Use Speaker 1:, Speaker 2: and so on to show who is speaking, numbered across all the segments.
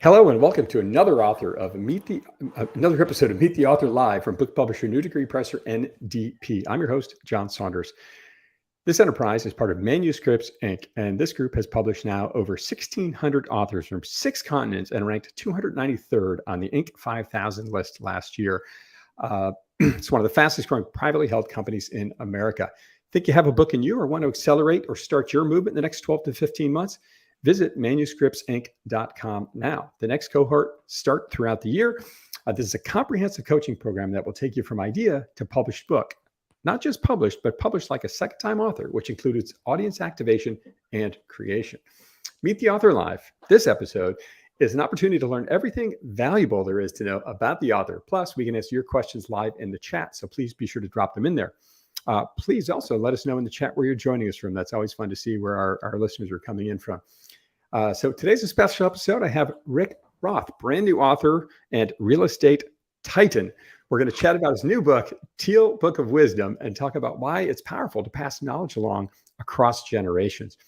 Speaker 1: Hello and welcome to another another episode of Meet the Author Live from book publisher New Degree Presser NDP. I'm your host, John Saunders. This enterprise is part of Manuscripts Inc., and this group has published now over 1,600 authors from 6 continents and ranked 293rd on the Inc. 5000 list last year. It's one of the fastest growing privately held companies in America. Think you have a book in you or want to accelerate or start your movement in the next 12 to 15 months? Visit manuscriptsinc.com now. The next cohort start throughout the year. This is a comprehensive coaching program that will take you from idea to published book. Not just published, but published like a second-time author, which includes audience activation and creation. Meet the Author Live. This episode is an opportunity to learn everything valuable there is to know about the author. Plus, we can answer your questions live in the chat, so please be sure to drop them in there. Please also let us know in the chat where you're joining us from. That's always fun to see where our listeners are coming in from. So today's a special episode. I have Rick Roth, brand new author and real estate titan. We're going to chat about his new book, Teal Book of Wisdom, and talk about why it's powerful to pass knowledge along across generations.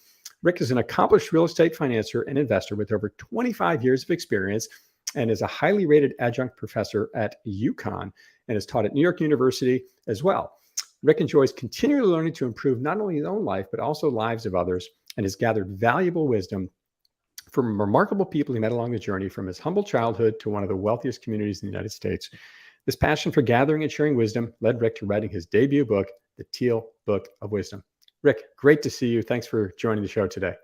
Speaker 1: Rick is an accomplished real estate financier and investor with over 25 years of experience and is a highly rated adjunct professor at UConn and is taught at New York University as well. Rick enjoys continually learning to improve not only his own life, but also lives of others, and has gathered valuable wisdom from remarkable people he met along the journey, from his humble childhood to one of the wealthiest communities in the United States. This passion for gathering and sharing wisdom led Rick to writing his debut book, The Teal Book of Wisdom. Rick, great to see you. Thanks for joining the show today.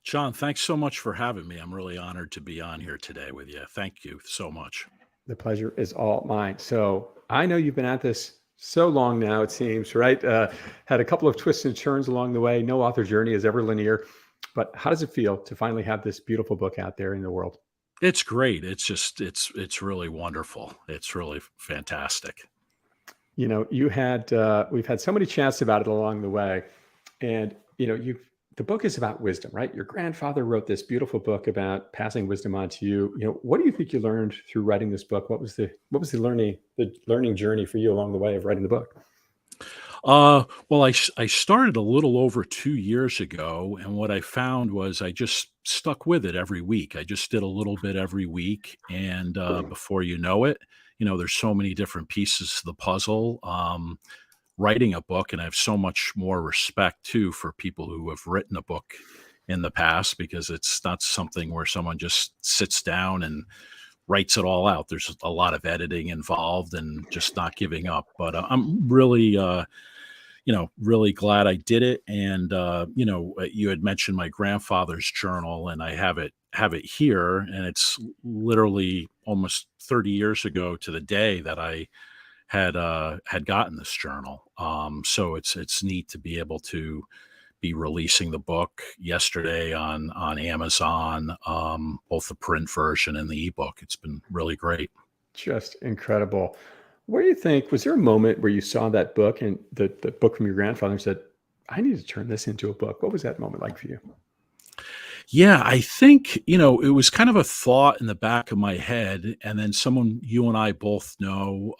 Speaker 2: John, thanks so much for having me. I'm really honored to be on here today with you. Thank you so much.
Speaker 1: The pleasure is all mine. So I know you've been at this so long now, it seems, right? Had a couple of twists and turns along the way. No author journey is ever linear. But how does it feel to finally have this beautiful book out there in the world?
Speaker 2: It's great. It's really wonderful. It's really fantastic.
Speaker 1: You know, we've had so many chats about it along the way, and the book is about wisdom, right? Your grandfather wrote this beautiful book about passing wisdom on to you. You know, what do you think you learned through writing this book? What was the learning journey for you along the way of writing the book?
Speaker 2: Well, I started a little over 2 years ago, and what I found was I just stuck with it every week. I just did a little bit every week, and before you know it, there's so many different pieces to the puzzle. Writing a book, and I have so much more respect too for people who have written a book in the past, because it's not something where someone just sits down and writes it all out. There's a lot of editing involved and just not giving up. But I'm really, really glad I did it. And, you had mentioned my grandfather's journal, and I have it here. And it's literally almost 30 years ago to the day that I had gotten this journal. So it's neat to be able to be releasing the book yesterday on Amazon, both the print version and the ebook. It's been really great.
Speaker 1: Just incredible. What do you think? Was there a moment where you saw that book and the book from your grandfather and said, I need to turn this into a book? What was that moment like for you?
Speaker 2: Yeah, I think, it was kind of a thought in the back of my head. And then someone you and I both know,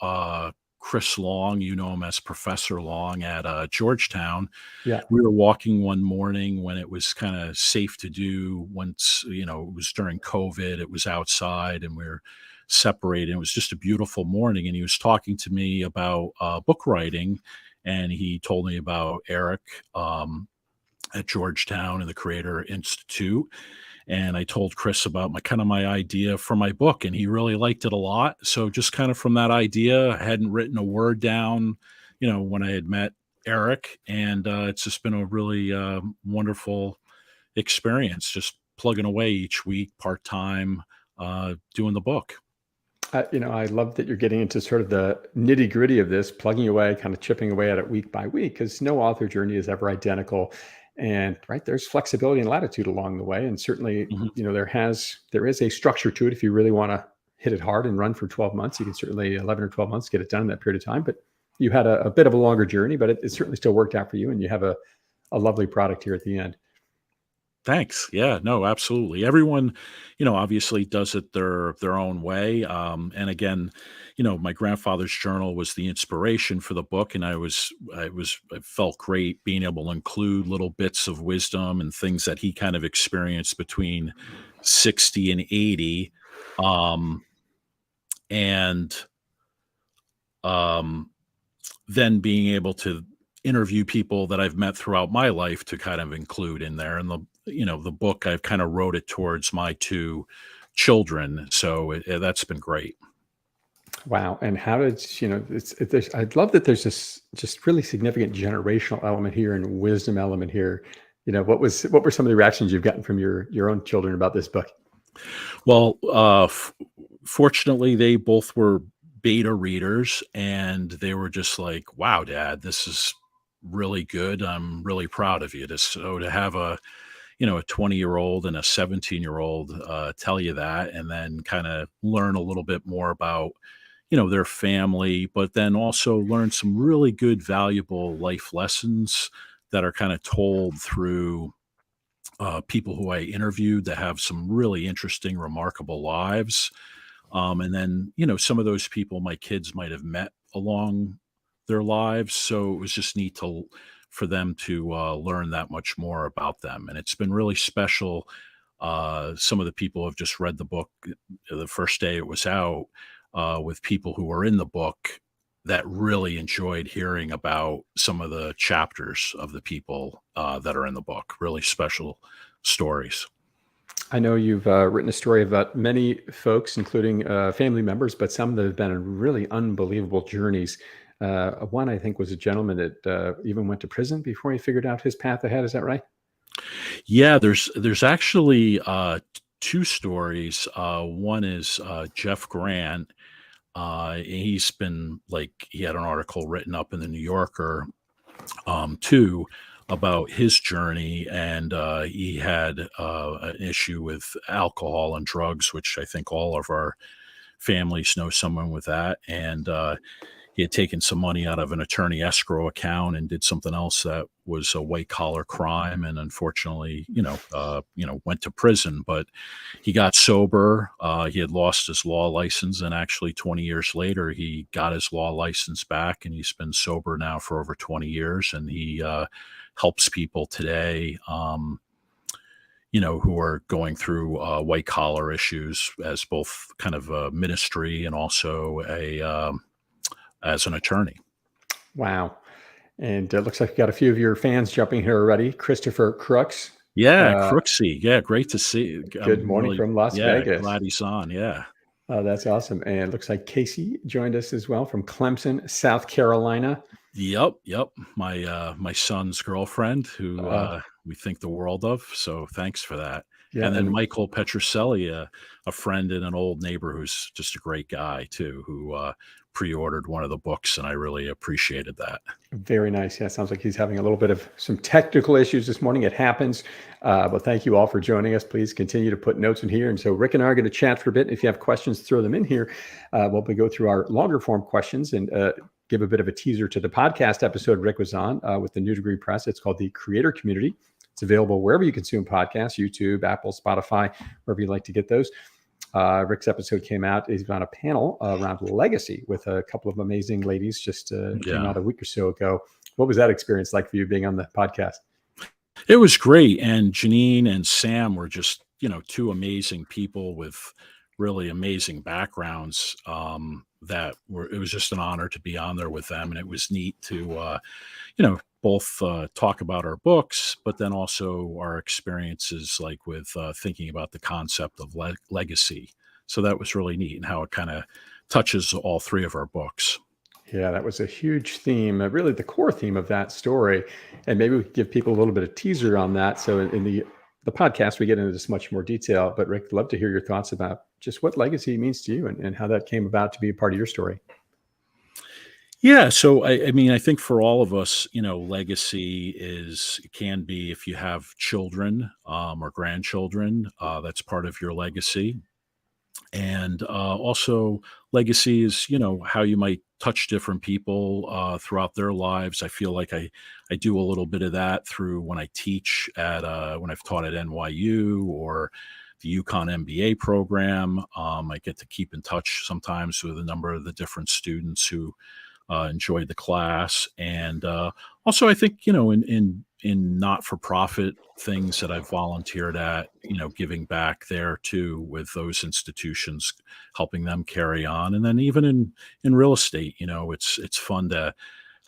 Speaker 2: Chris Long, you know him as Professor Long at Georgetown.
Speaker 1: Yeah.
Speaker 2: We were walking one morning when it was kind of safe to do, once, it was during COVID, it was outside and we were separated. It was just a beautiful morning. And he was talking to me about book writing. And he told me about Eric at Georgetown and the Creator Institute. And I told Chris about my idea for my book, and he really liked it a lot. So just kind of from that idea, I hadn't written a word down, when I had met Eric, and it's just been a really wonderful experience, just plugging away each week, part-time, doing the book.
Speaker 1: I love that you're getting into sort of the nitty gritty of this, plugging away, kind of chipping away at it week by week, because no author journey is ever identical. And there's flexibility and latitude along the way. And certainly, there is a structure to it. If you really want to hit it hard and run for 12 months, you can certainly 11 or 12 months, get it done in that period of time. But you had a bit of a longer journey, but it certainly still worked out for you. And you have a lovely product here at the end.
Speaker 2: Thanks. Yeah, no, absolutely. Everyone, obviously does it their own way. And again, my grandfather's journal was the inspiration for the book, and I felt great being able to include little bits of wisdom and things that he kind of experienced between 60 and 80. Um, and um, then being able to interview people that I've met throughout my life to kind of include in there. And the book, I've kind of wrote it towards my two children. So that's been great.
Speaker 1: Wow. And how did, I'd love that there's this just really significant generational element here and wisdom element here. What were some of the reactions you've gotten from your own children about this book?
Speaker 2: Well, fortunately, they both were beta readers, and they were just like, "Wow, Dad, this is really good. I'm really proud of you." To have a 20-year-old and a 17-year-old tell you that, and then kind of learn a little bit more about their family, but then also learn some really good, valuable life lessons that are kind of told through people who I interviewed that have some really interesting, remarkable lives. And then, some of those people my kids might have met along their lives. So it was just neat for them to learn that much more about them. And it's been really special. Some of the people have just read the book the first day it was out, with people who were in the book that really enjoyed hearing about some of the chapters of the people that are in the book. Really special stories.
Speaker 1: I know you've written a story about many folks, including family members, but some that have been on really unbelievable journeys. One, I think, was a gentleman that even went to prison before he figured out his path ahead. Is that right?
Speaker 2: Yeah, there's actually two stories. One is Jeff Grant. He's been he had an article written up in the New Yorker too about his journey, and he had an issue with alcohol and drugs, which I think all of our families know someone with that. And he had taken some money out of an attorney escrow account and did something else that was a white collar crime, and unfortunately, went to prison. But he got sober. He had lost his law license, and actually, 20 years later, he got his law license back, and he's been sober now for over 20 years, and he helps people today. Who are going through white collar issues as both kind of a ministry and also as an attorney.
Speaker 1: Wow. And it looks like you got a few of your fans jumping here already. Christopher Crooks.
Speaker 2: Yeah, Crooksy. Yeah, great to see.
Speaker 1: Good
Speaker 2: I'm
Speaker 1: morning
Speaker 2: really,
Speaker 1: from Las
Speaker 2: yeah,
Speaker 1: Vegas.
Speaker 2: glad he's on. Yeah.
Speaker 1: That's awesome. And it looks like Casey joined us as well from Clemson, South Carolina.
Speaker 2: Yep. My son's girlfriend, who
Speaker 1: Uh,
Speaker 2: we think the world of. So thanks for that.
Speaker 1: yeah.
Speaker 2: And then
Speaker 1: And
Speaker 2: Michael Petrucelli, a friend and an old neighbor who's just a great guy too, who pre-ordered one of the books, and I really appreciated that.
Speaker 1: very nice. Yeah. Sounds like he's having a little bit of some technical issues this morning. It happens. But thank you all for joining us. Please continue to put notes in here. And so Rick and I are going to chat for a bit. If you have questions, throw them in here. We'll go through our longer form questions and give a bit of a teaser to the podcast episode Rick was on with the New Degree Press. It's called The Creator Community. It's available wherever you consume podcasts, YouTube, Apple, Spotify, wherever you like to get those. Rick's episode came out. He's on a panel around legacy with a couple of amazing ladies just came out a week or so ago. What was that experience like for you being on the podcast?
Speaker 2: It was great. And Janine and Sam were just, two amazing people with really amazing backgrounds. It was just an honor to be on there with them. And it was neat to, both talk about our books, but then also our experiences, like with thinking about the concept of legacy. So that was really neat, and how it kind of touches all three of our books.
Speaker 1: Yeah, that was a huge theme, really the core theme of that story. And maybe we could give people a little bit of teaser on that. So in the podcast, we get into this much more detail. But Rick, I'd love to hear your thoughts about just what legacy means to you and how that came about to be a part of your story.
Speaker 2: Yeah, so I mean, I think for all of us, legacy can be, if you have children or grandchildren, that's part of your legacy. And also, legacy is, how you might touch different people throughout their lives. I feel like I do a little bit of that through when I teach at when I've taught at NYU or the UConn MBA program. I get to keep in touch sometimes with a number of the different students who enjoyed the class. And also, I think, in not-for-profit things that I've volunteered at, giving back there too with those institutions, helping them carry on. And then even in real estate, it's fun to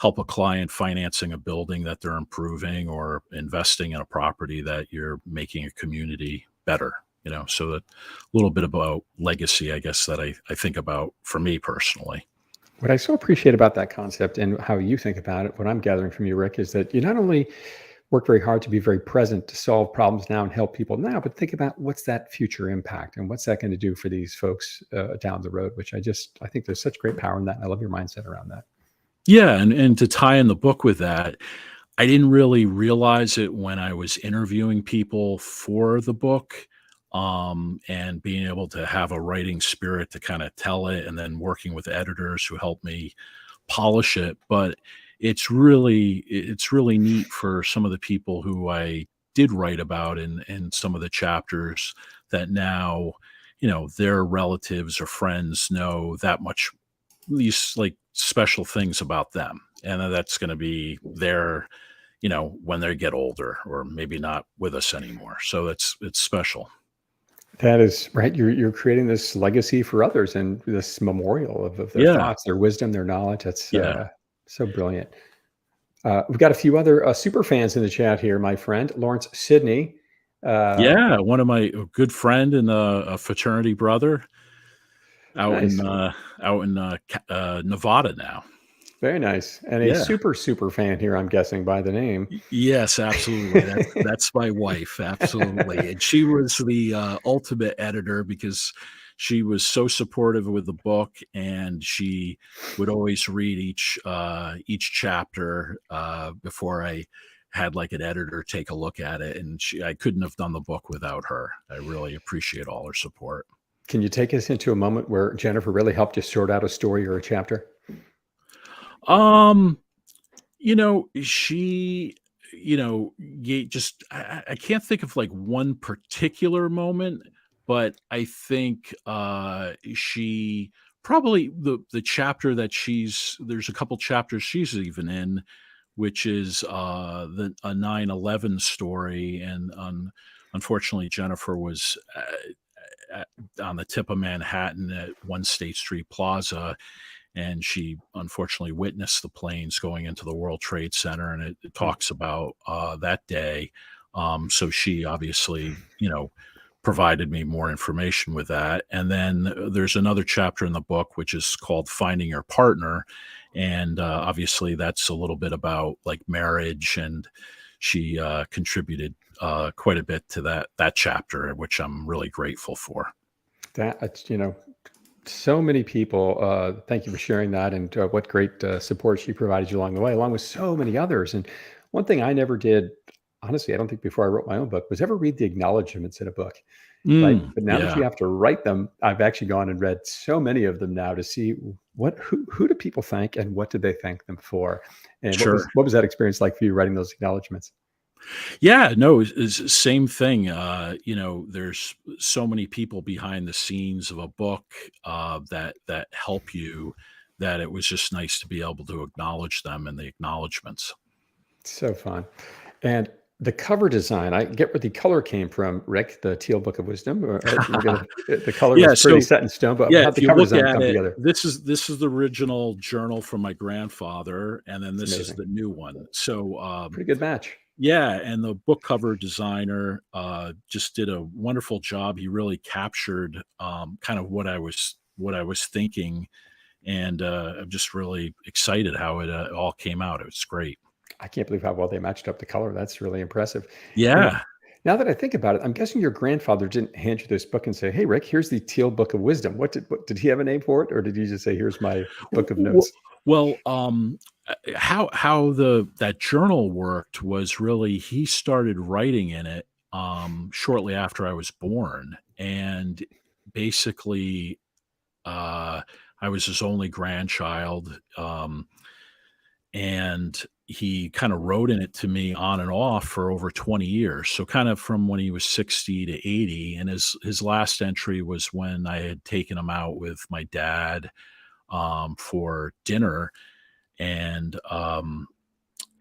Speaker 2: help a client financing a building that they're improving or investing in a property that you're making a community better. So that a little bit about legacy, I guess, that I think about for me personally.
Speaker 1: What I so appreciate about that concept and how you think about it, what I'm gathering from you, Rick, is that you not only work very hard to be very present to solve problems now and help people now, but think about what's that future impact and what's that going to do for these folks down the road, which I think there's such great power in that. And I love your mindset around that.
Speaker 2: Yeah, and to tie in the book with that, I didn't really realize it when I was interviewing people for the book, and being able to have a writing spirit to kind of tell it, and then working with editors who helped me polish it. But it's really neat for some of the people who I did write about in some of the chapters that now, their relatives or friends know that much, these like special things about them. And that's going to be their, when they get older or maybe not with us anymore. So it's special.
Speaker 1: That is right. You're creating this legacy for others and this memorial of their
Speaker 2: Yeah.
Speaker 1: thoughts, their wisdom, their knowledge. That's
Speaker 2: Yeah.
Speaker 1: so brilliant. We've got a few other super fans in the chat here, my friend Lawrence Sidney.
Speaker 2: Yeah. One of my good friend and a fraternity brother out
Speaker 1: Nice.
Speaker 2: in Nevada now.
Speaker 1: Very nice. And a
Speaker 2: Yeah.
Speaker 1: super fan here, I'm guessing by the name.
Speaker 2: Yes, absolutely. That's my wife, absolutely. And she was the ultimate editor because she was so supportive with the book, and she would always read each chapter before I had like an editor take a look at it. And I couldn't have done the book without her. I really appreciate all her support.
Speaker 1: Can you take us into a moment where Jennifer really helped you sort out a story or a chapter?
Speaker 2: Um, she, just I can't think of like one particular moment, but I think she probably the chapter that there's a couple chapters she's even in, which is a 9/11 story, and unfortunately Jennifer was on the tip of Manhattan at One State Street Plaza, and she unfortunately witnessed the planes going into the World Trade Center, and it talks about that day. So she obviously, provided me more information with that. And then there's another chapter in the book which is called Finding Your Partner, and obviously that's a little bit about like marriage, and she contributed quite a bit to that chapter, which I'm really grateful for.
Speaker 1: So many people, thank you for sharing that, and what great support she provided you along the way, along with so many others. And one thing I never did, honestly, I don't think before I wrote my own book, was ever read the acknowledgments in a book, right? But now that
Speaker 2: Yeah.
Speaker 1: you have to write them, I've actually gone and read so many of them now to see who do people thank and what did they thank them for, and
Speaker 2: Sure.
Speaker 1: what was that experience like for you writing those acknowledgments?
Speaker 2: Yeah, no, it's same thing. There's so many people behind the scenes of a book that help you, that it was just nice to be able to acknowledge them in the acknowledgments.
Speaker 1: So fun. And the cover design, I get where the color came from, Rick, the Teal Book of Wisdom. The color
Speaker 2: Yeah,
Speaker 1: was pretty
Speaker 2: so
Speaker 1: set in stone, but
Speaker 2: yeah,
Speaker 1: how'd
Speaker 2: if
Speaker 1: the
Speaker 2: you
Speaker 1: cover
Speaker 2: look
Speaker 1: design
Speaker 2: at
Speaker 1: come
Speaker 2: it,
Speaker 1: together?
Speaker 2: this is the original journal from my grandfather, and then
Speaker 1: It's
Speaker 2: this is
Speaker 1: amazing.
Speaker 2: the new one. So
Speaker 1: Pretty good match.
Speaker 2: yeah, and the book cover designer just did a wonderful job. He really captured kind of what I was thinking, and I'm just really excited how it all came out. It was great.
Speaker 1: I can't believe how well they matched up the color. That's really impressive. And
Speaker 2: Yeah.
Speaker 1: now that I think about it, I'm guessing your grandfather didn't hand you this book and say, "Hey, Rick, here's the Teal Book of Wisdom." What did he have a name for it, or did he just say, "Here's my book of
Speaker 2: W-
Speaker 1: notes"?
Speaker 2: Well, how that journal worked was really he started writing in it shortly after I was born, and basically, I was his only grandchild. And he kind of wrote in it to me on and off for over 20 years. So kind of from when he was 60 to 80. And his last entry was when I had taken him out with my dad for dinner. And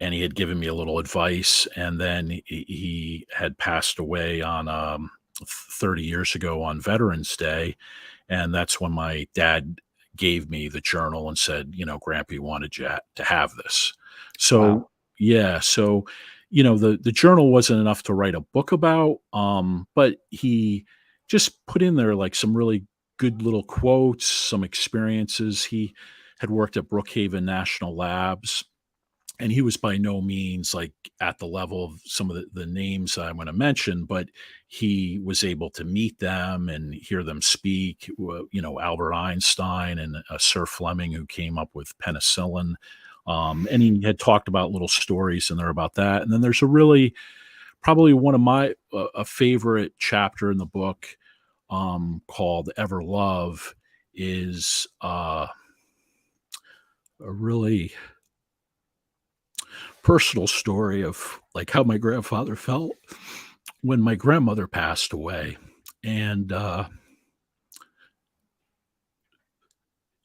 Speaker 2: and he had given me a little advice. And then he had passed away on 30 years ago on Veterans Day. And that's when my dad gave me the journal and said, Grampy wanted you to have this. So,
Speaker 1: Wow.
Speaker 2: yeah. So, the journal wasn't enough to write a book about, but he just put in there like some really good little quotes, some experiences. He had worked at Brookhaven National Labs, and he was by no means like at the level of some of the names I'm going to mention, but he was able to meet them and hear them speak. Albert Einstein and Sir Fleming, who came up with penicillin. And he had talked about little stories in there about that. And then there's probably one of my a favorite chapter in the book called Ever Love is a really personal story of like how my grandfather felt when my grandmother passed away. And,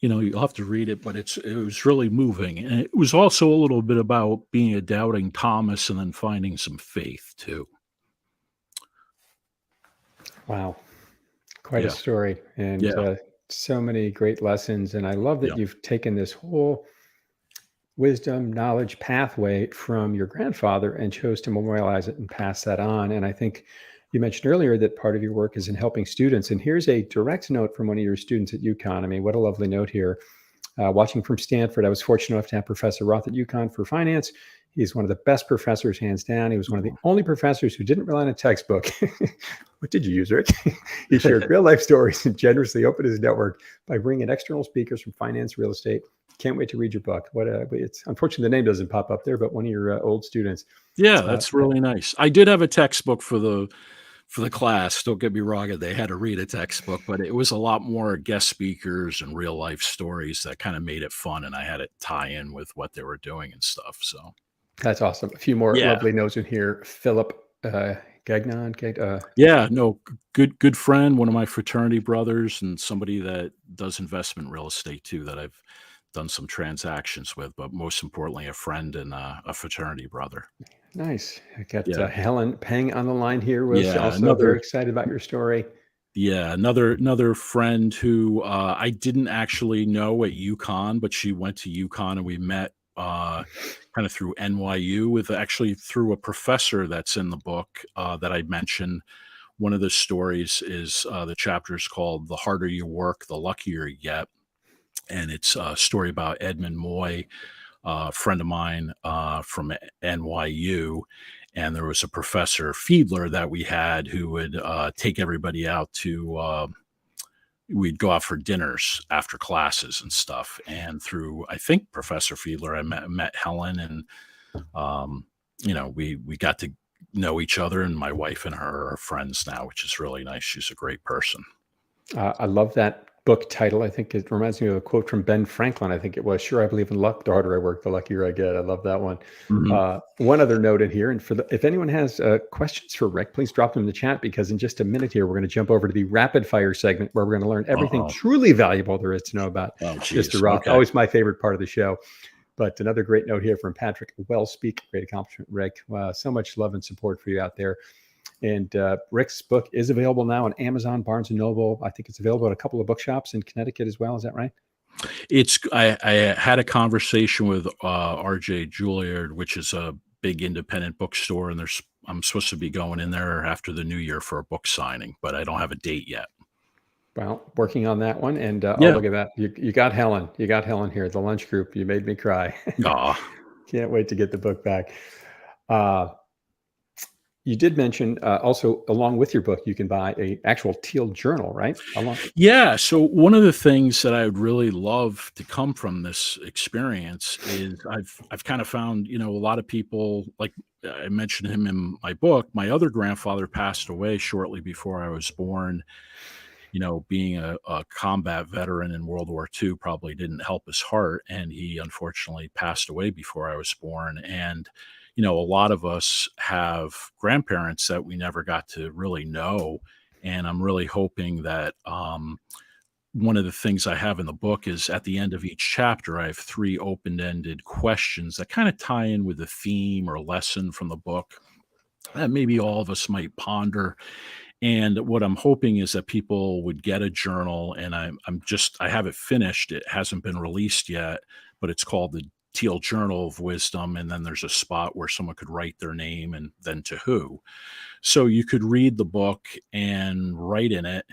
Speaker 2: you'll have to read it, but it was really moving. And it was also a little bit about being a doubting Thomas and then finding some faith too.
Speaker 1: Wow. Quite a
Speaker 2: Yeah.
Speaker 1: story, and
Speaker 2: Yeah.
Speaker 1: so many great lessons. And I love that
Speaker 2: Yeah.
Speaker 1: you've taken this whole wisdom, knowledge pathway from your grandfather and chose to memorialize it and pass that on. And I think you mentioned earlier that part of your work is in helping students. And here's a direct note from one of your students at UConn. I mean, what a lovely note here. Watching from Stanford, I was fortunate enough to have Professor Roth at UConn for finance. He's one of the best professors, hands down. He was one of the only professors who didn't rely on a textbook. What did you use, Rick? He shared real life stories and generously opened his network by bringing in external speakers from finance, real estate. Can't wait to read your book. It's unfortunately the name doesn't pop up there, but one of your old students.
Speaker 2: Yeah, that's really nice. I did have a textbook for the class. Don't get me wrong, they had to read a textbook, but it was a lot more guest speakers and real life stories that kind of made it fun, and I had it tie in with what they were doing and stuff. So
Speaker 1: That's awesome. A few more
Speaker 2: yeah,
Speaker 1: lovely notes in here. Philip Gagnon.
Speaker 2: yeah, no, good friend, one of my fraternity brothers, and somebody that does investment real estate too, that I've done some transactions with, but most importantly, a friend and a fraternity brother.
Speaker 1: Nice. I got
Speaker 2: Yeah,
Speaker 1: Helen Peng on the line here. Was
Speaker 2: yeah,
Speaker 1: also very excited about your story.
Speaker 2: another friend who I didn't actually know at UConn, but she went to UConn and we met kind of through NYU with actually through a professor that's in the book that I mentioned. One of the stories is the chapter is called "The Harder You Work, the Luckier You Get," and it's a story about Edmund Moy, a friend of mine from NYU. And there was a professor Fiedler that we had who would take everybody out to, we'd go out for dinners after classes and stuff. And through, I think, Professor Fiedler, I met Helen, and, we got to know each other, and my wife and her are friends now, which is really nice. She's a great person.
Speaker 1: I love that book title. I think it reminds me of a quote from Ben Franklin. I think it was, "Sure, I believe in luck. The harder I work, the luckier I get." I love that one.
Speaker 2: Mhm.
Speaker 1: One other note in here, and if anyone has questions for Rick, please drop them in the chat, because in just a minute here, we're going to jump over to the rapid fire segment where we're going to learn everything
Speaker 2: Uh-oh.
Speaker 1: truly valuable there is to know about
Speaker 2: Oh,
Speaker 1: Mr.
Speaker 2: geez.
Speaker 1: Roth.
Speaker 2: Okay.
Speaker 1: Always my favorite part of the show. But another great note here from Patrick. Well speak. Great accomplishment, Rick. So much love and support for you out there. And Rick's book is available now on Amazon, Barnes & Noble. I think it's available at a couple of bookshops in Connecticut as well. Is that right?
Speaker 2: I had a conversation with RJ Juilliard, which is a big independent bookstore, and I'm supposed to be going in there after the new year for a book signing, but I don't have a date yet.
Speaker 1: Well, working on that one. And oh,
Speaker 2: Yeah.
Speaker 1: look at that. You got Helen. You got Helen here at the lunch group. You made me cry.
Speaker 2: Aw.
Speaker 1: Can't wait to get the book back. You did mention also, along with your book, you can buy a actual Teal journal, right?
Speaker 2: Yeah. So one of the things that I would really love to come from this experience is I've kind of found, a lot of people, like I mentioned him in my book. My other grandfather passed away shortly before I was born. being a combat veteran in World War II probably didn't help his heart. And he unfortunately passed away before I was born. And, a lot of us have grandparents that we never got to really know. And I'm really hoping that one of the things I have in the book is at the end of each chapter, I have 3 open-ended questions that kind of tie in with the theme or lesson from the book that maybe all of us might ponder. And what I'm hoping is that people would get a journal, and I have it finished. It hasn't been released yet, but it's called the Teal Journal of Wisdom. And then there's a spot where someone could write their name and then to who. So you could read the book and write in it,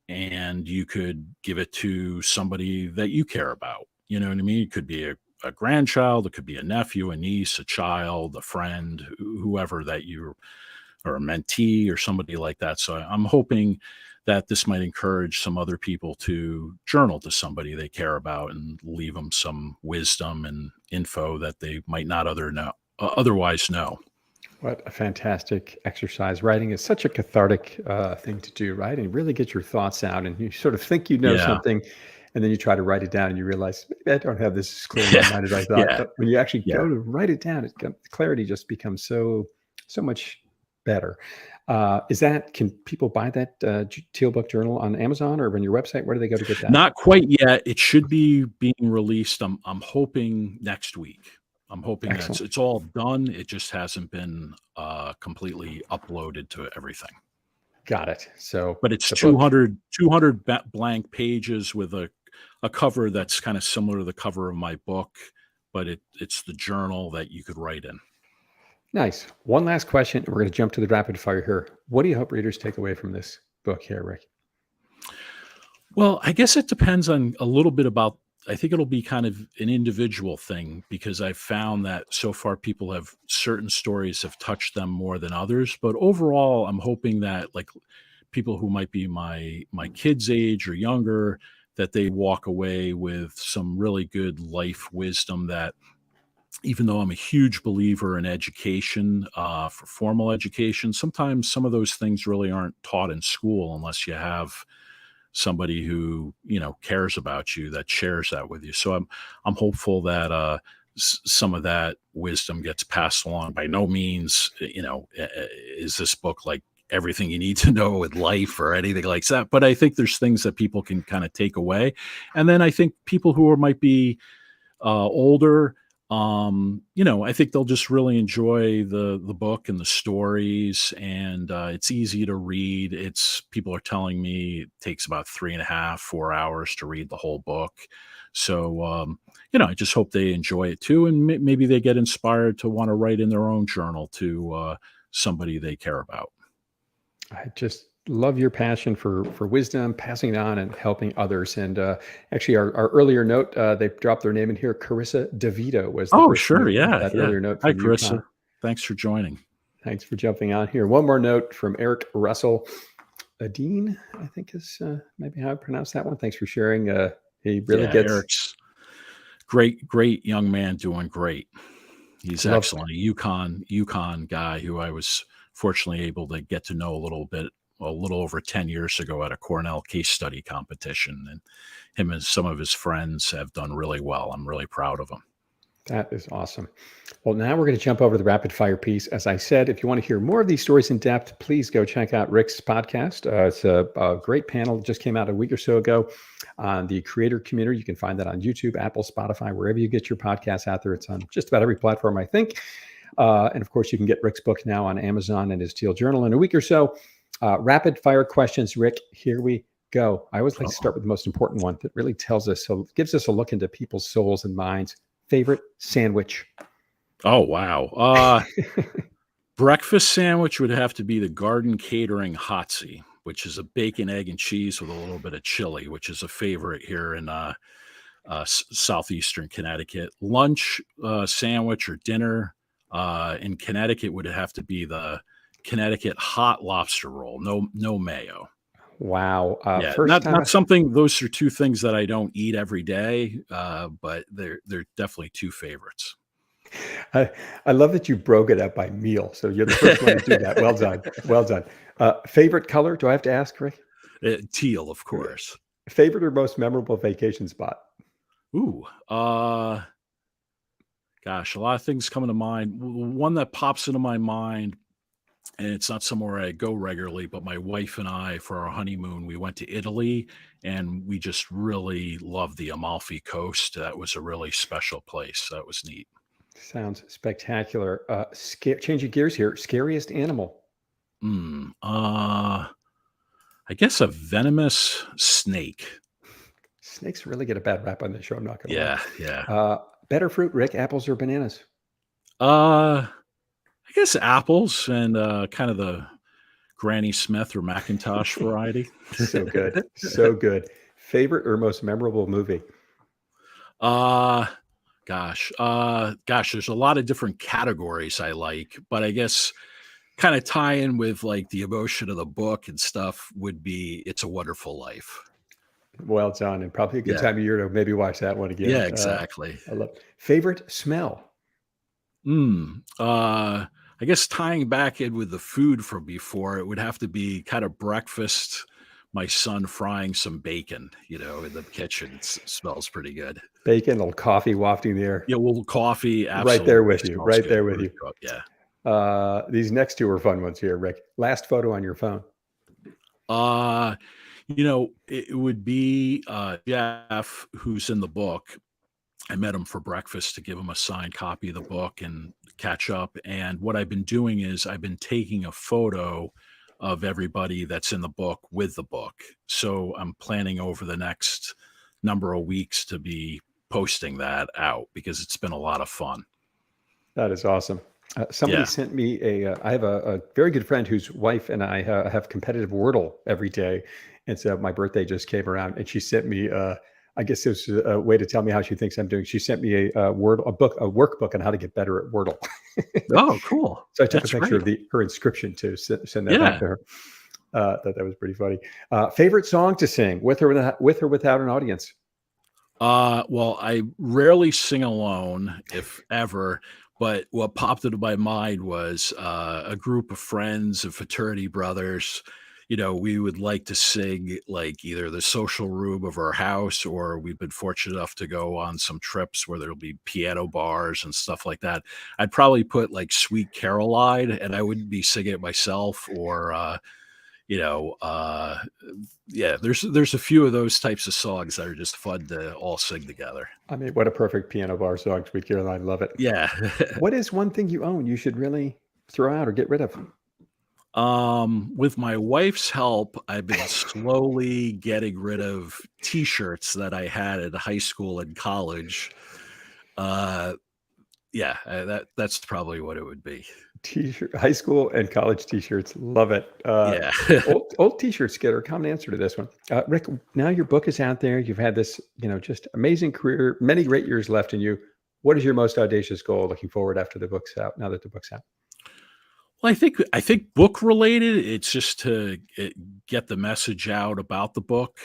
Speaker 2: and you could give it to somebody that you care about. You know what I mean? It could be a grandchild, it could be a nephew, a niece, a child, a friend, whoever that you, or a mentee or somebody like that. So I'm hoping that this might encourage some other people to journal to somebody they care about and leave them some wisdom and info that they might not otherwise know.
Speaker 1: What a fantastic exercise. Writing is such a cathartic thing to do, right? And really get your thoughts out. And you sort of think you know
Speaker 2: Yeah.
Speaker 1: something, and then you try to write it down and you realize, maybe I don't have this as clear in my mind as I thought.
Speaker 2: Yeah.
Speaker 1: But when you actually
Speaker 2: Yeah.
Speaker 1: go to write it down, clarity just becomes so much better. Can people buy that Teal Book Journal on Amazon or on your website? Where do they go to get that?
Speaker 2: Not quite yet. It should be being released. I'm hoping next week. I'm hoping that
Speaker 1: Excellent.
Speaker 2: it's all done. It just hasn't been completely uploaded to everything.
Speaker 1: Got it. So,
Speaker 2: But it's
Speaker 1: the book.
Speaker 2: 200 blank pages with a cover that's kind of similar to the cover of my book, but it's the journal that you could write in.
Speaker 1: Nice. One last question, and we're going to jump to the rapid fire here. What do you hope readers take away from this book here, Rick?
Speaker 2: Well, I guess it depends on a little bit about, I think it'll be kind of an individual thing, because I've found that so far people have certain stories have touched them more than others. But overall, I'm hoping that like people who might be my kids' age or younger, that they walk away with some really good life wisdom that, even though I'm a huge believer in education, for formal education, sometimes some of those things really aren't taught in school unless you have somebody who cares about you, that shares that with you. So I'm hopeful that some of that wisdom gets passed along. By no means is this book like everything you need to know with life or anything like that, but I think there's things that people can kind of take away. And then I think people who might be older, I think they'll just really enjoy the book and the stories, and it's easy to read. People are telling me it takes about 3.5, 4 hours to read the whole book. So, I just hope they enjoy it too, and maybe they get inspired to want to write in their own journal to somebody they care about.
Speaker 1: I just love your passion for wisdom, passing it on and helping others. And actually, our earlier note, they dropped their name in here. Carissa DeVito was the
Speaker 2: Oh,
Speaker 1: person
Speaker 2: sure. Yeah.
Speaker 1: that
Speaker 2: Yeah.
Speaker 1: earlier note
Speaker 2: Hi,
Speaker 1: from
Speaker 2: Carissa.
Speaker 1: UConn.
Speaker 2: Thanks for joining.
Speaker 1: Thanks for jumping on here. One more note from Eric Russell. Adine, I think is maybe how I pronounce that one. Thanks for sharing. He really gets...
Speaker 2: Eric's great young man, doing great. He's excellent. A UConn guy who I was fortunately able to get to know a little over 10 years ago at a Cornell case study competition. And him and some of his friends have done really well. I'm really proud of him.
Speaker 1: That is awesome. Well, now we're going to jump over to the rapid fire piece. As I said, if you want to hear more of these stories in depth, please go check out Rick's podcast. It's a great panel. It just came out a week or so ago on the creator community. You can find that on YouTube, Apple, Spotify, wherever you get your podcasts out there. It's on just about every platform, I think. And of course, you can get Rick's book now on Amazon and his Teal Journal in a week or so. Rapid fire questions, Rick. Here we go. I always like to start with the most important one that really gives us a look into people's souls and minds. Favorite sandwich?
Speaker 2: Oh, wow. Breakfast sandwich would have to be the Garden Catering Hotsie, which is a bacon, egg, and cheese with a little bit of chili, which is a favorite here in southeastern Connecticut. Lunch sandwich or dinner in Connecticut would have to be the Connecticut hot lobster roll. No mayo.
Speaker 1: Wow.
Speaker 2: Yeah, not something. Those are two things that I don't eat every day, but they're definitely two favorites.
Speaker 1: I love that you broke it up by meal. So you're the first one to do that. Well done. Well done. Favorite color? Do I have to ask, Rick?
Speaker 2: Teal, of course.
Speaker 1: Favorite or most memorable vacation spot?
Speaker 2: Ooh, gosh, a lot of things coming to mind. One that pops into my mind, and it's not somewhere I go regularly, but my wife and I, for our honeymoon, we went to Italy, and we just really loved the Amalfi Coast. That was a really special place. That was neat.
Speaker 1: Sounds spectacular. Changing gears here. Scariest animal?
Speaker 2: Mm, uh, I guess a venomous snake.
Speaker 1: Snakes really get a bad rap on this show. I'm not going to
Speaker 2: Yeah, yeah.
Speaker 1: lie. Better fruit, Rick, apples or bananas?
Speaker 2: I guess apples and kind of the Granny Smith or Macintosh variety.
Speaker 1: So good. So good. Favorite or most memorable movie?
Speaker 2: Uh gosh, there's a lot of different categories I like, but I guess kind of tie in with like the emotion of the book and stuff would be It's a Wonderful Life.
Speaker 1: Well done. And probably a good
Speaker 2: Yeah.
Speaker 1: time of year to maybe watch that one again.
Speaker 2: Yeah, exactly.
Speaker 1: I love favorite smell.
Speaker 2: I guess tying back in with the food from before, it would have to be kind of breakfast. My son frying some bacon, in the kitchen. Smells pretty good.
Speaker 1: Bacon, a little coffee wafting the air.
Speaker 2: Yeah, well, coffee,
Speaker 1: Right there
Speaker 2: absolutely
Speaker 1: with you.
Speaker 2: smells
Speaker 1: Right
Speaker 2: good.
Speaker 1: there with you.
Speaker 2: Yeah.
Speaker 1: These next two are fun ones here, Rick. Last photo on your phone.
Speaker 2: Uh, it would be Jeff, who's in the book. I met him for breakfast to give him a signed copy of the book and catch up. And what I've been doing is I've been taking a photo of everybody that's in the book with the book. So I'm planning over the next number of weeks to be posting that out because it's been a lot of fun.
Speaker 1: That is awesome. Somebody
Speaker 2: Yeah.
Speaker 1: sent me I have a very good friend whose wife and I have competitive Wordle every day. And so my birthday just came around and she sent me, I guess it was a way to tell me how she thinks I'm doing. She sent me a workbook on how to get better at Wordle.
Speaker 2: Oh, cool.
Speaker 1: So I took
Speaker 2: That's
Speaker 1: a picture
Speaker 2: great.
Speaker 1: of her inscription to send that back
Speaker 2: Yeah.
Speaker 1: to her. Thought that was pretty funny. Favorite song to sing with or without an audience?
Speaker 2: Well, I rarely sing alone, if ever, but what popped into my mind was a group of friends and fraternity brothers. We would like to sing like either the social room of our house, or we've been fortunate enough to go on some trips where there'll be piano bars and stuff like that. I'd probably put like Sweet Caroline, and I wouldn't be singing it myself, or you know, uh, yeah, there's a few of those types of songs that are just fun to all sing together.
Speaker 1: I mean, what a perfect piano bar song, Sweet Caroline. Love it.
Speaker 2: Yeah.
Speaker 1: What is one thing you own you should really throw out or get rid of?
Speaker 2: With my wife's help, I've been slowly getting rid of T-shirts that I had in high school and college. Uh, yeah, that's probably what it would be.
Speaker 1: T-shirt, high school and college T-shirts. Love it.
Speaker 2: Yeah.
Speaker 1: Old T-shirts get a common answer to this one. Rick, now your book is out there. You've had this, just amazing career, many great years left in you. What is your most audacious goal looking forward after the book's out, now that the book's out?
Speaker 2: Well, I think book related, it's just to get the message out about the book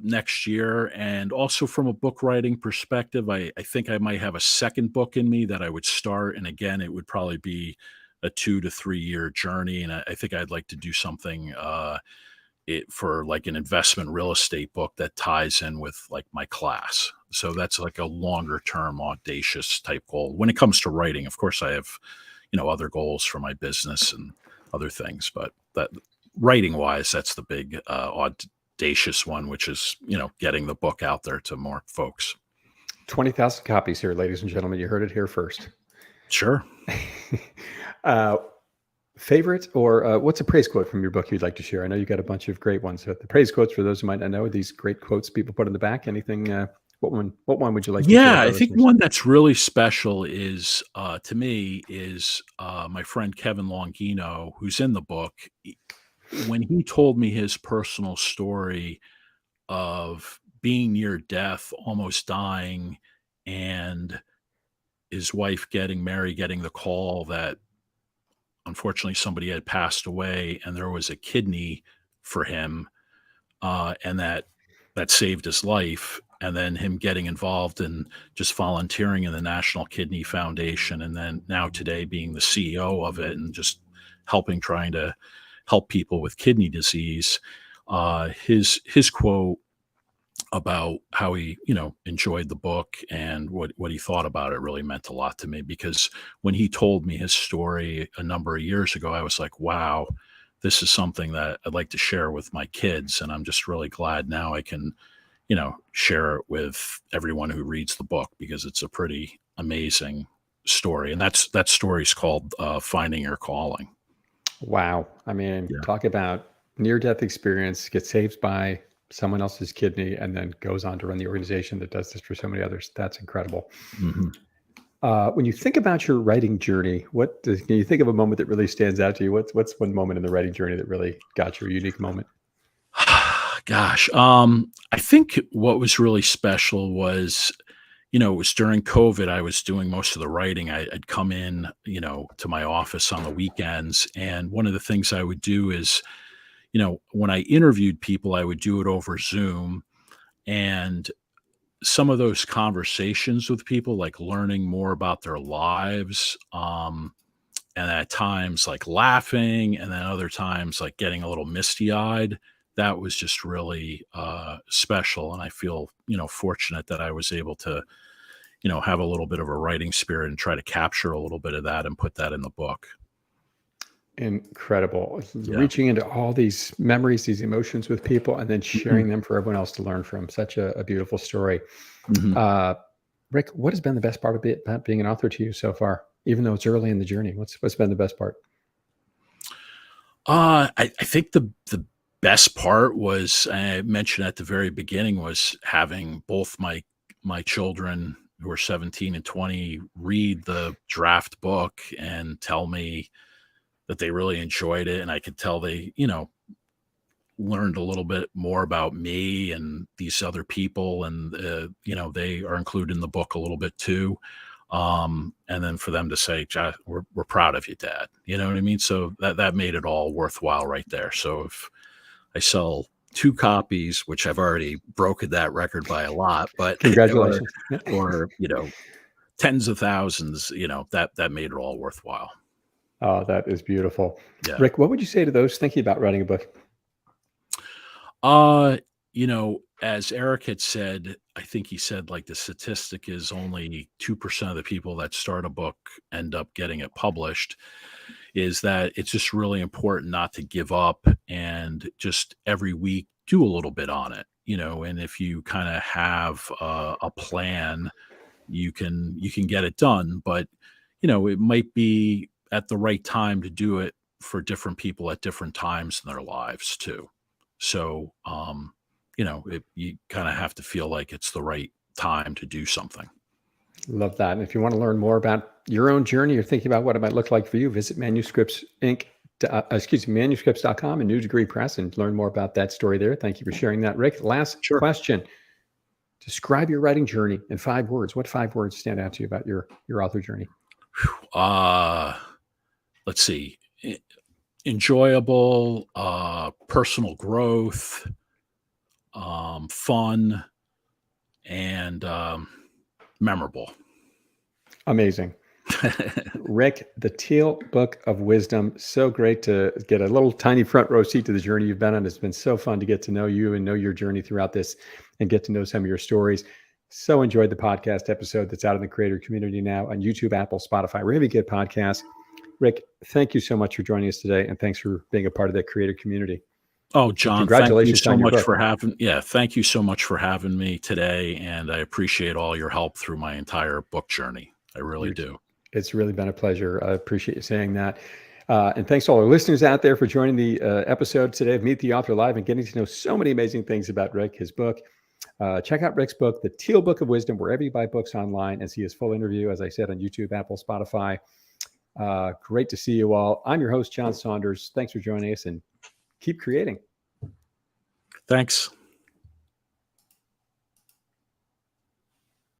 Speaker 2: next year. And also from a book writing perspective, I think I might have a second book in me that I would start. And again, it would probably be a 2 to 3 year journey. And I think I'd like to do something for like an investment real estate book that ties in with like my class. So that's like a longer term audacious type goal. When it comes to writing, of course I have other goals for my business and other things, but that writing wise, that's the big audacious one, which is getting the book out there to more folks.
Speaker 1: 20,000 copies here, ladies and gentlemen. You heard it here first.
Speaker 2: Sure.
Speaker 1: Favorite or what's a praise quote from your book you'd like to share? I know you got a bunch of great ones. The praise quotes, for those who might not know, these great quotes people put in the back. Anything? What one would you like to share?
Speaker 2: Yeah, I think one that's really special is to me is my friend Kevin Longino, who's in the book. When he told me his personal story of being near death, almost dying, and his wife getting the call that unfortunately somebody had passed away and there was a kidney for him, and that saved his life. And then him getting involved and just volunteering in the National Kidney Foundation. And then now today being the CEO of it and just trying to help people with kidney disease. His quote about how he, enjoyed the book and what he thought about it really meant a lot to me, because when he told me his story a number of years ago, I was like, wow, this is something that I'd like to share with my kids. And I'm just really glad now I can, share it with everyone who reads the book, because it's a pretty amazing story. And that story's called Finding Your Calling.
Speaker 1: Wow. I mean,
Speaker 2: Yeah.
Speaker 1: talk about near-death experience, gets saved by someone else's kidney, and then goes on to run the organization that does this for so many others. That's incredible.
Speaker 2: Mm-hmm.
Speaker 1: When you think about your writing journey, can you think of a moment that really stands out to you? What's one moment in the writing journey that really got you, a unique moment?
Speaker 2: Gosh, I think what was really special was, it was during COVID. I was doing most of the writing. I'd come in, to my office on the weekends. And one of the things I would do is, when I interviewed people, I would do it over Zoom. And some of those conversations with people, like learning more about their lives, and at times like laughing, and then other times like getting a little misty eyed. That was just really special. And I feel, fortunate that I was able to, have a little bit of a writing spirit and try to capture a little bit of that and put that in the book.
Speaker 1: Incredible.
Speaker 2: Yeah.
Speaker 1: Reaching into all these memories, these emotions with people, and then sharing them for everyone else to learn from. Such a beautiful story.
Speaker 2: Mm-hmm.
Speaker 1: Rick, what has been the best part about being an author to you so far, even though it's early in the journey? What's been the best part?
Speaker 2: I think the best part was, I mentioned at the very beginning, was having both my children, who are 17 and 20, read the draft book and tell me that they really enjoyed it. And I could tell they, learned a little bit more about me and these other people. And, they are included in the book a little bit too. And then for them to say, we're proud of you, Dad. You know what I mean? So that made it all worthwhile right there. So if I sell 2 copies, which I've already broken that record by a lot, but
Speaker 1: Congratulations.
Speaker 2: or tens of thousands, that made it all worthwhile.
Speaker 1: Oh, that is beautiful.
Speaker 2: Yeah.
Speaker 1: Rick, what would you say to those thinking about writing a book?
Speaker 2: As Eric had said, I think he said, like, the statistic is only 2% of the people that start a book end up getting it published. Is that it's just really important not to give up, and just every week do a little bit on it, and if you kind of have a plan, you can get it done. But, it might be at the right time to do it for different people at different times in their lives too. So, you kind of have to feel like it's the right time to do something.
Speaker 1: Love that. And if you want to learn more about your own journey or thinking about what it might look like for you, visit Manuscripts Inc. Manuscripts.com and New Degree Press and learn more about that story there. Thank you for sharing that, Rick. Last
Speaker 2: Sure.
Speaker 1: question. Describe your writing journey in 5 words. What 5 words stand out to you about your author journey?
Speaker 2: Let's see. Enjoyable, personal growth, fun, and memorable.
Speaker 1: Amazing. Rick, the Teal Book of Wisdom. So great to get a little tiny front row seat to the journey you've been on. It's been so fun to get to know you and know your journey throughout this and get to know some of your stories. So enjoyed the podcast episode that's out in the creator community now on YouTube, Apple, Spotify, wherever you get podcasts. Rick, thank you so much for joining us today. And thanks for being a part of that creator community.
Speaker 2: Oh, John,
Speaker 1: congratulations
Speaker 2: thank you so much
Speaker 1: book.
Speaker 2: for thank you so much for having me today. And I appreciate all your help through my entire book journey. I really do.
Speaker 1: It's really been a pleasure. I appreciate you saying that. And thanks to all our listeners out there for joining the episode today of Meet the Author Live and getting to know so many amazing things about Rick, his book. Check out Rick's book, The Teal Book of Wisdom, wherever you buy books online, and see his full interview, as I said, on YouTube, Apple, Spotify. Great to see you all. I'm your host, John Saunders. Thanks for joining us, and keep creating.
Speaker 2: Thanks.